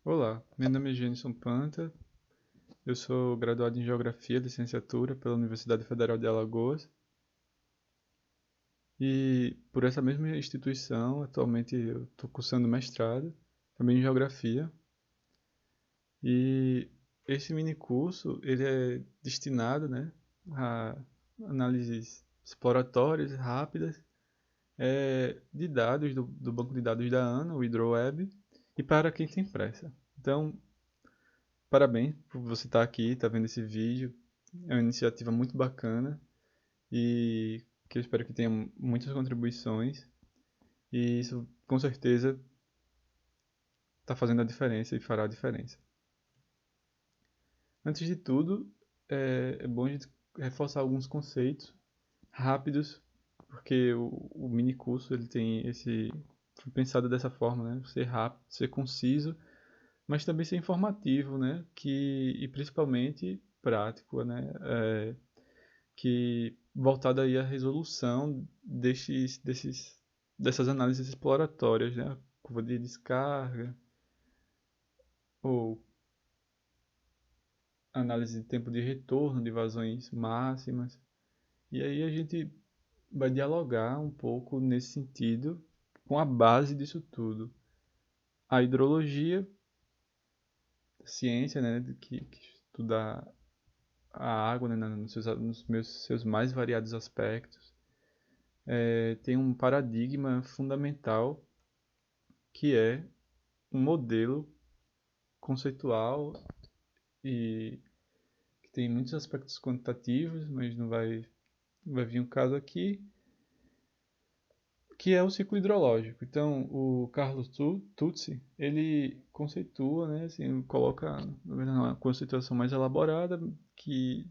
Olá, meu nome é Gênison Panta, eu sou graduado em Geografia, licenciatura pela Universidade Federal de Alagoas e por essa mesma instituição, atualmente eu estou cursando mestrado, também em Geografia, e esse mini curso ele é destinado, né, a análises exploratórias rápidas de dados do banco de dados da ANA, o HydroWeb, e para quem tem pressa. Então, parabéns por você estar aqui, estar vendo esse vídeo. É uma iniciativa muito bacana e que eu espero que tenha muitas contribuições. E isso, com certeza, está fazendo a diferença e fará a diferença. Antes de tudo, é bom a gente reforçar alguns conceitos rápidos, porque o mini curso ele tem esse foi pensado dessa forma, né? Ser rápido, ser conciso, mas também ser informativo, né? E principalmente prático, né? Que voltada aí à resolução dessas análises exploratórias, né? Curva de descarga, ou análise de tempo de retorno de vazões máximas. E aí a gente vai dialogar um pouco nesse sentido com a base disso tudo. A hidrologia, a ciência, né, que estuda a água, né, nos seus mais variados aspectos, tem um paradigma fundamental que é um modelo conceitual e que tem muitos aspectos quantitativos, mas não vai vir um caso aqui, que é o ciclo hidrológico. Então, o Carlos Tutsi, ele conceitua, né, assim, coloca, na verdade, uma conceituação mais elaborada, que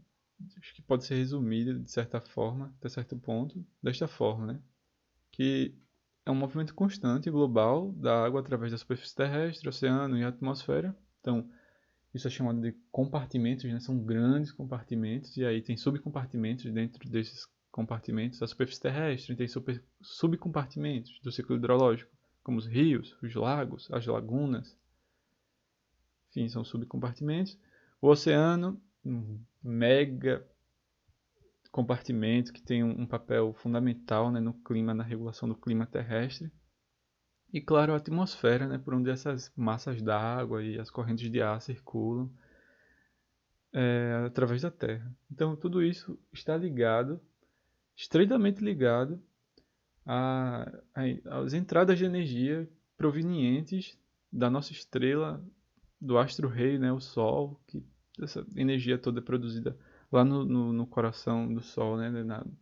acho que pode ser resumida, de certa forma, até certo ponto, desta forma, né, que é um movimento constante global da água através da superfície terrestre, oceano e atmosfera. Então, isso é chamado de compartimentos, né? São grandes compartimentos, e aí tem subcompartimentos dentro desses compartimentos. A superfície terrestre tem subcompartimentos do ciclo hidrológico, como os rios, os lagos, as lagunas. Enfim, são subcompartimentos. O oceano, um mega compartimento que tem um papel fundamental, né, no clima, na regulação do clima terrestre. E claro, a atmosfera, né, por onde essas massas d'água e as correntes de ar circulam através da Terra. Então, tudo isso está ligado, estreitamente ligado às entradas de energia provenientes da nossa estrela, do astro-rei, né, o Sol, que essa energia toda é produzida lá no coração do Sol, né,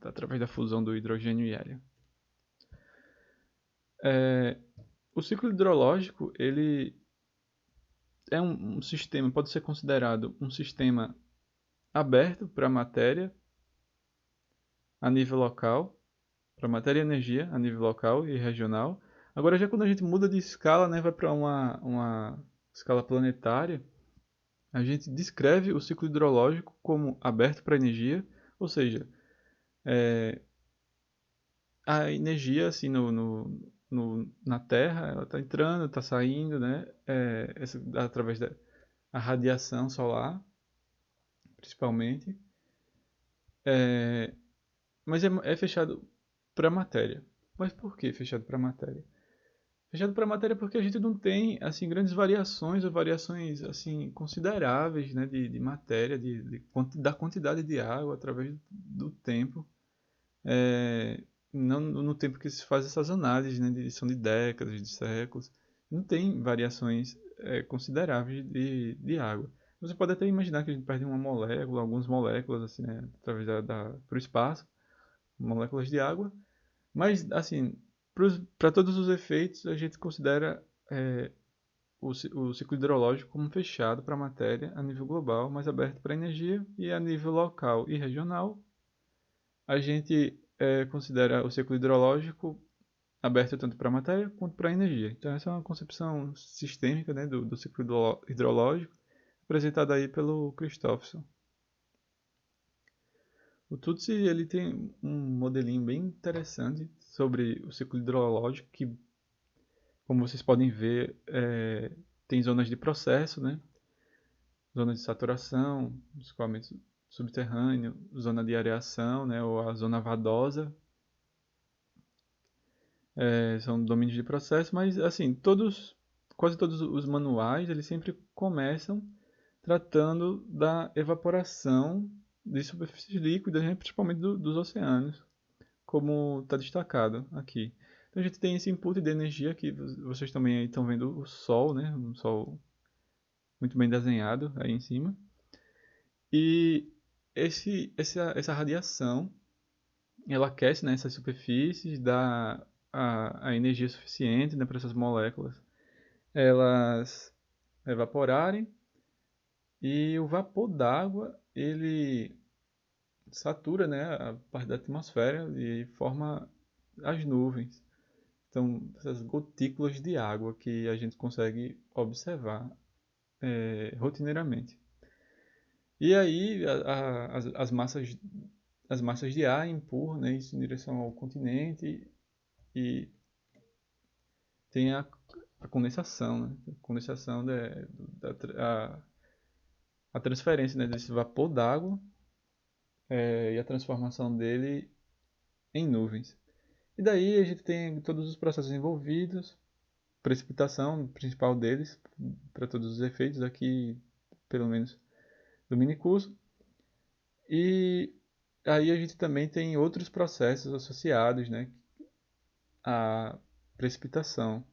através da fusão do hidrogênio e hélio. O ciclo hidrológico, ele é um sistema, pode ser considerado um sistema aberto para a matéria a nível local, para matéria e energia a nível local e regional. Agora, já quando a gente muda de escala, né, vai para uma escala planetária, a gente descreve o ciclo hidrológico como aberto para energia, ou seja, a energia assim na Terra, ela está entrando, está saindo, né, através da a radiação solar, principalmente, mas é fechado para matéria. Mas por que fechado para matéria? Fechado para matéria porque a gente não tem assim grandes variações ou variações assim consideráveis, né, de matéria, da quantidade de água através do tempo, não no tempo que se faz essas análises, né, são de décadas, de séculos, não tem variações consideráveis de água. Você pode até imaginar que a gente perde uma molécula, algumas moléculas assim, né, através para o espaço, moléculas de água, mas assim para todos os efeitos, a gente considera o ciclo hidrológico como fechado para a matéria a nível global, mas aberto para a energia, e a nível local e regional, a gente considera o ciclo hidrológico aberto tanto para a matéria quanto para a energia. Então, essa é uma concepção sistêmica, né, do ciclo hidrológico, apresentada aí pelo Christopherson. O Tutsi ele tem um modelinho bem interessante sobre o ciclo hidrológico que, como vocês podem ver, tem zonas de processo, né? Zona de saturação, escoamento subterrâneo, zona de areação, né? Ou a zona vadosa. São domínios de processo, mas assim, quase todos os manuais, eles sempre começam tratando da evaporação de superfícies líquidas, né? Principalmente dos oceanos, como está destacado aqui. Então a gente tem esse input de energia que vocês também aí estão vendo o Sol, né? Um Sol muito bem desenhado aí em cima. E essa radiação, ela aquece, né, essas superfícies, dá a energia suficiente, né, para essas moléculas elas evaporarem, e o vapor d'água ele satura, né, a parte da atmosfera e forma as nuvens. Então, essas gotículas de água que a gente consegue observar rotineiramente. E aí as massas de ar empurram, né, isso em direção ao continente, e tem a condensação, né? A condensação a transferência, né, desse vapor d'água e a transformação dele em nuvens. E daí a gente tem todos os processos envolvidos, precipitação principal deles, para todos os efeitos aqui, pelo menos do minicurso. E aí a gente também tem outros processos associados, né, à precipitação,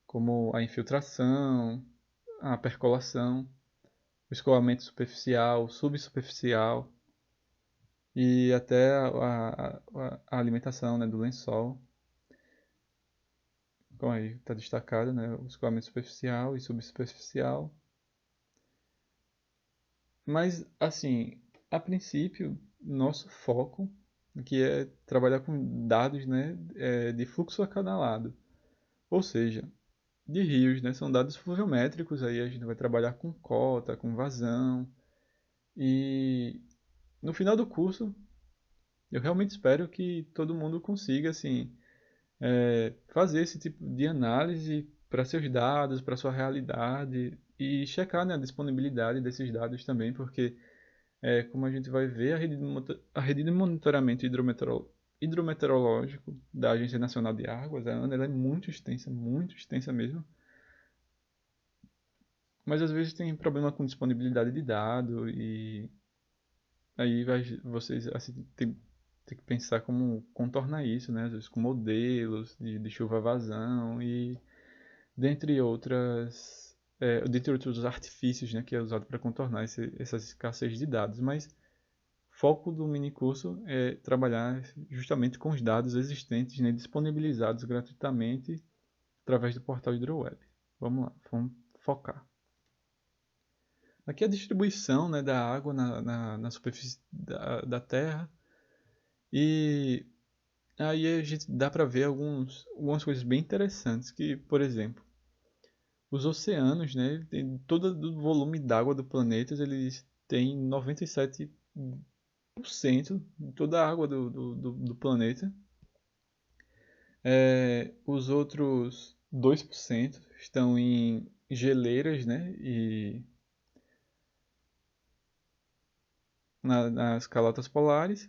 como a infiltração, a percolação, o escoamento superficial, subsuperficial e até a alimentação, né, do lençol. Como aí está destacado, né, o escoamento superficial e subsuperficial. Mas, assim, a princípio, nosso foco que é trabalhar com dados, né, de fluxo acanalado, ou seja, de rios, né, são dados fluviométricos, aí a gente vai trabalhar com cota, com vazão, e no final do curso eu realmente espero que todo mundo consiga, assim, fazer esse tipo de análise para seus dados, para sua realidade e checar, né, a disponibilidade desses dados também, porque como a gente vai ver, a rede de monitoramento hidrometeorológico da Agência Nacional de Águas, a ANA, ela é muito extensa mesmo. Mas às vezes tem problema com disponibilidade de dado e aí vocês assim, tem que pensar como contornar isso, né? Às vezes com modelos de chuva-vazão e dentre outros artifícios, né, que é usado para contornar essas escassez de dados. Mas foco do minicurso é trabalhar justamente com os dados existentes, né, disponibilizados gratuitamente através do portal HidroWeb. Vamos lá, vamos focar. Aqui é a distribuição, né, da água na superfície da Terra. E aí a gente dá para ver algumas coisas bem interessantes, que, por exemplo, os oceanos, né, todo o volume d'água do planeta, eles têm 97% de toda a água do planeta. Os outros 2% estão em geleiras, né, e nas calotas polares.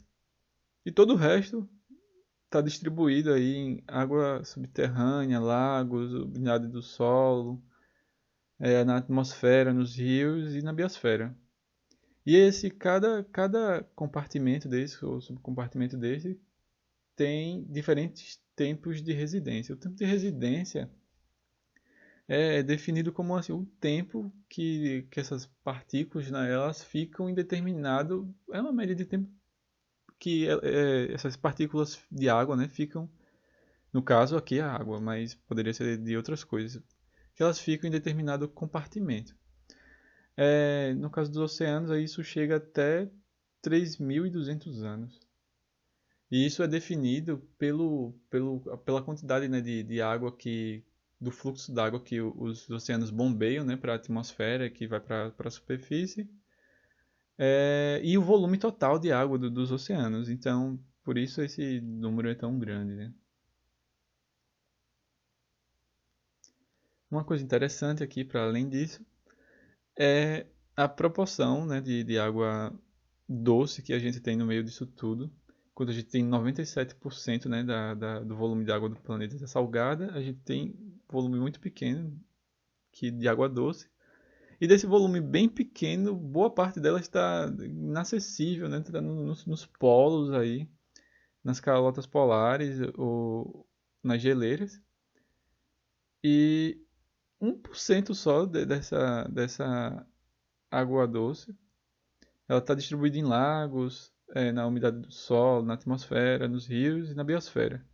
E todo o resto está distribuído aí em água subterrânea, lagos, umidade do solo, na atmosfera, nos rios e na biosfera. E cada compartimento desse, ou subcompartimento desse, tem diferentes tempos de residência. O tempo de residência é definido como assim, o tempo que essas partículas, né, elas ficam em determinado... É uma média de tempo que essas partículas de água, né, ficam... No caso aqui é a água, mas poderia ser de outras coisas. Que elas ficam em determinado compartimento. No caso dos oceanos, aí isso chega até 3.200 anos. E isso é definido pela quantidade, né, de água do fluxo d'água que os oceanos bombeiam, né, para a atmosfera, que vai para a superfície, e o volume total de água dos oceanos. Então, por isso esse número é tão grande, né? Uma coisa interessante aqui, para além disso, é a proporção, né, de água doce que a gente tem no meio disso tudo. Quando a gente tem 97%, né, do volume de água do planeta salgada, a gente tem um volume muito pequeno de água doce. E desse volume bem pequeno, boa parte dela está inacessível, né? Está nos polos aí, nas calotas polares ou nas geleiras. E 1% só dessa água doce, ela está distribuída em lagos, na umidade do solo, na atmosfera, nos rios e na biosfera.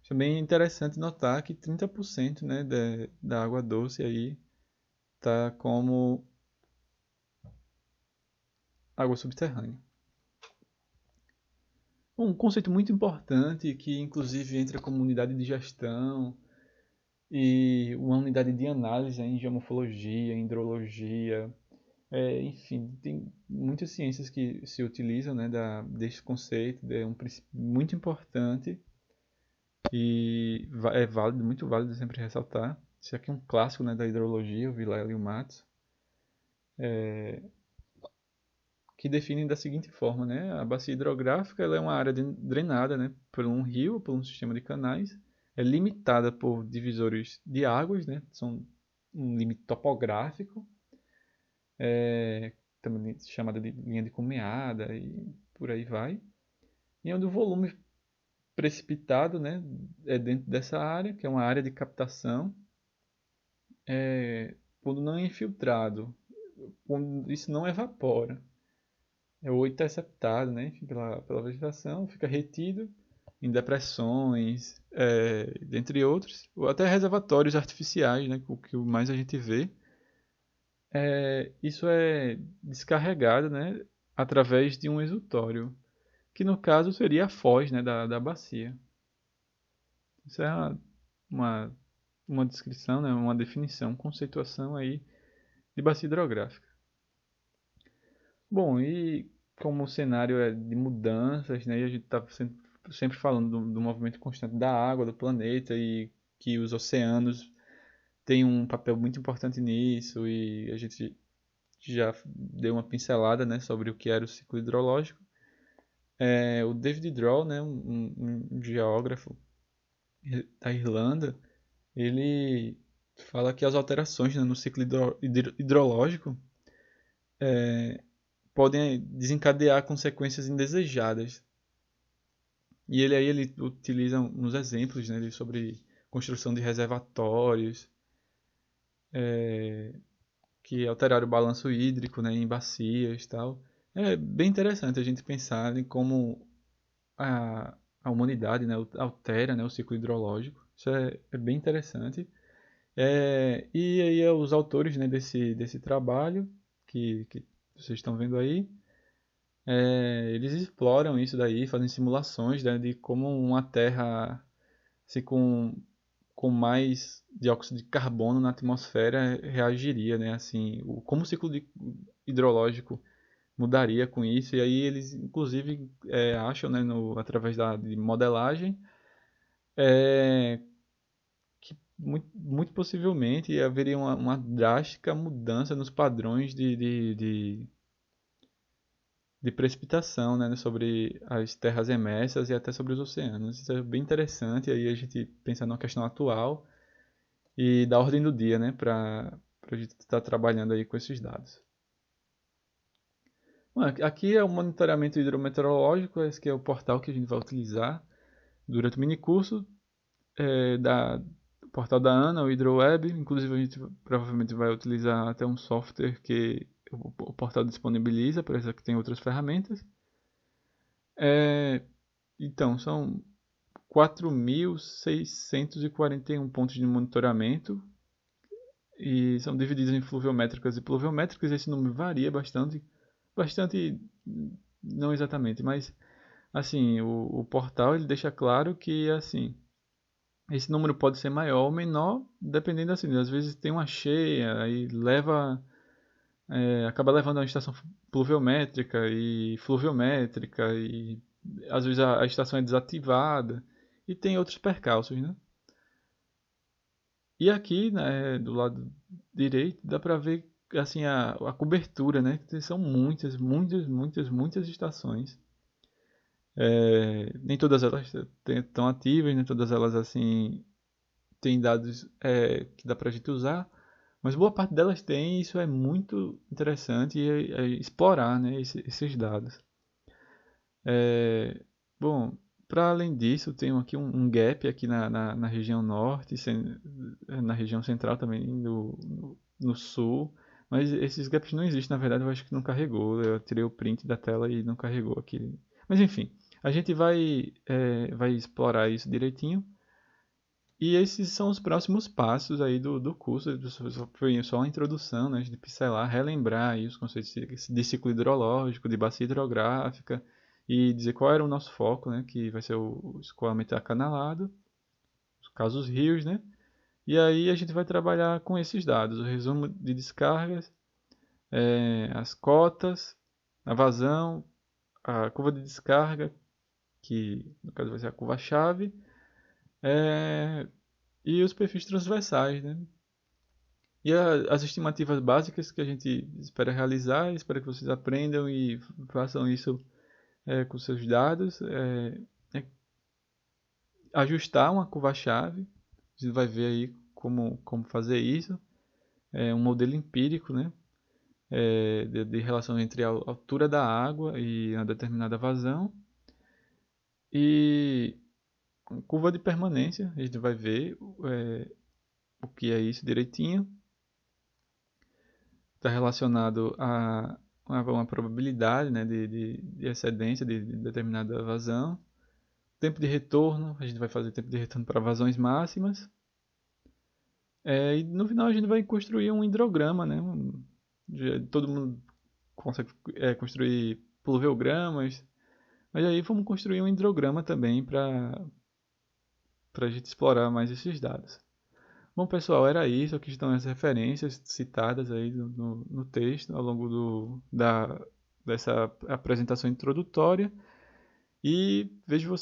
Também é interessante notar que 30%, né, da água doce aí está como água subterrânea. Um conceito muito importante que inclusive entra como unidade de gestão e uma unidade de análise em geomorfologia, em hidrologia, enfim, tem muitas ciências que se utilizam, né, desse conceito, é um princípio muito importante e é válido, muito válido sempre ressaltar. Isso aqui é um clássico, né, da hidrologia, o Vilela e o Matos, que definem da seguinte forma, né? A bacia hidrográfica ela é uma área drenada, né, por um rio, por um sistema de canais, é limitada por divisores de águas, né? São um limite topográfico, também chamada de linha de cumeada e por aí vai. E onde o volume precipitado, né, é dentro dessa área, que é uma área de captação, quando não é infiltrado, quando isso não evapora, ou interceptado, né, enfim, pela vegetação, fica retido em depressões, dentre outros, ou até reservatórios artificiais, né, o que mais a gente vê. Isso é descarregado, né, através de um exutório, que no caso seria a foz, né, da bacia. Isso é uma, uma descrição, né, uma definição, conceituação aí de bacia hidrográfica. Bom, e como o cenário é de mudanças, né, e a gente está sempre falando do movimento constante da água do planeta e que os oceanos têm um papel muito importante nisso e a gente já deu uma pincelada, né, sobre o que era o ciclo hidrológico. O David Droll, né, um geógrafo da Irlanda, ele fala que as alterações, né, no ciclo hidrológico podem desencadear consequências indesejadas. E ele utiliza uns exemplos, né, sobre construção de reservatórios que alteraram o balanço hídrico, né, em bacias e tal. É bem interessante a gente pensar em como a humanidade, né, altera, né, o ciclo hidrológico. Isso é bem interessante. E aí os autores, né, desse trabalho que vocês estão vendo aí, eles exploram isso daí, fazem simulações, né, de como uma Terra se com mais dióxido de carbono na atmosfera reagiria, né, assim, como o ciclo hidrológico mudaria com isso. E aí eles inclusive acham, né, através de modelagem, que muito possivelmente haveria uma drástica mudança nos padrões de precipitação, né, sobre as terras emersas e até sobre os oceanos. Isso é bem interessante, aí a gente pensa numa questão atual e da ordem do dia, né, para a gente estar trabalhando aí com esses dados. Bom, aqui é o monitoramento hidrometeorológico, esse que é o portal que a gente vai utilizar durante o minicurso do portal da ANA, o HydroWeb. Inclusive a gente provavelmente vai utilizar até um software que o portal disponibiliza, para isso que tem outras ferramentas. Então, são 4.641 pontos de monitoramento e são divididos em fluviométricas e pluviométricas. Esse número varia bastante, não exatamente, mas assim, o portal ele deixa claro que assim, esse número pode ser maior ou menor, dependendo assim, às vezes tem uma cheia e acaba levando a uma estação pluviométrica e fluviométrica e às vezes a estação é desativada e tem outros percalços, né? E aqui, né, do lado direito, dá para ver assim a cobertura, né? Que são muitas estações. Nem todas elas estão ativas, nem todas elas assim têm dados que dá para a gente usar, mas boa parte delas tem, e isso é muito interessante explorar, né, esses dados. Bom, para além disso, tem aqui um gap aqui na região norte, na região central também, no sul, mas esses gaps não existem, na verdade, eu acho que não carregou. Eu tirei o print da tela e não carregou aqui. Mas enfim, a gente vai explorar isso direitinho. E esses são os próximos passos aí do curso. Foi só uma introdução, né, de pincelar, relembrar aí os conceitos de ciclo hidrológico, de bacia hidrográfica e dizer qual era o nosso foco, né, que vai ser o escoamento acanalado, no caso os rios, né? E aí a gente vai trabalhar com esses dados, o resumo de descargas, as cotas, a vazão, a curva de descarga, que no caso vai ser a curva-chave, e os perfis transversais, né? E as estimativas básicas que a gente espera realizar, espero que vocês aprendam e façam isso com seus dados. Ajustar uma curva-chave, a gente vai ver aí como fazer isso. Um modelo empírico, né? De relação entre a altura da água e uma determinada vazão. E curva de permanência, a gente vai ver o que é isso direitinho. Está relacionado a uma probabilidade, né, de excedência de determinada vazão. Tempo de retorno, a gente vai fazer tempo de retorno para vazões máximas. E no final a gente vai construir um hidrograma, né? Todo mundo consegue construir pluviogramas, mas aí vamos construir um hidrograma também para a gente explorar mais esses dados. Bom, pessoal, era isso. Aqui estão as referências citadas aí no texto ao longo dessa apresentação introdutória. E vejo vocês